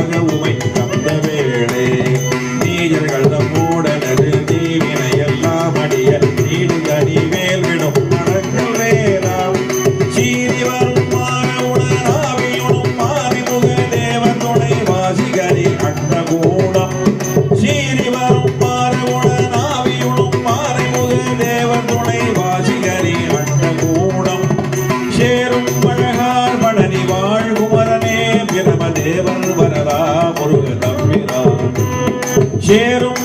ஆக உமை தந்த வேளே நீயர்கள் தம்மூடனது தீவினை எல்லாம் அடிய நீடு தனி மேல் விடும் மடங்கள் வேளாம் சீறி வரும் மாறவுடன் ஆவியுடும் மாறிமுக தேவன் துணை வாசிகரி அண்டகூடம் சீறி வரும் மாறவுடன் ஆவியுடும் மாறிமுக தேவன் துணை வாசிகரி அண்டகூடம் சேரும் பழகார் பழனி வாழ்குமரனே பிரமதேவன் வரதா முருக தம்பிரா சேரும்